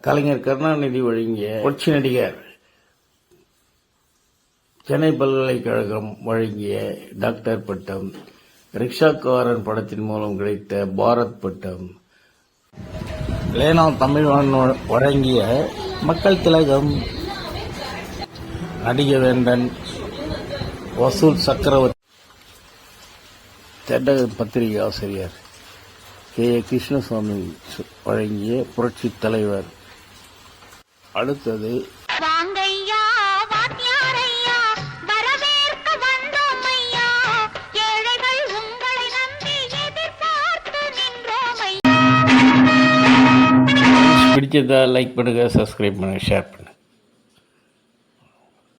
கலைஞர் கருணாநிதி வழங்கிய புரட்சி நடிகர் சென்னை பல்கலைக்கழகம் வழங்கிய டாக்டர் பட்டம், ரிக்ஷாக்காரன் படத்தின் மூலம் கிடைத்த பாரத் பட்டம், லேனா தமிழ்வாணன் வழங்கிய மக்கள் திலகம், நடிகவேந்தன், வசூல் சக்கரவர்த்தி, தென்னக பத்திரிகை ஆசிரியர் கே. கிருஷ்ணசாமி வழங்கிய புரட்சி தலைவர். அடுத்தது பிடிச்சதா லைக் பண்ணுங்க, சப்ஸ்கிரைப் பண்ணுங்க, ஷேர் பண்ணுங்க.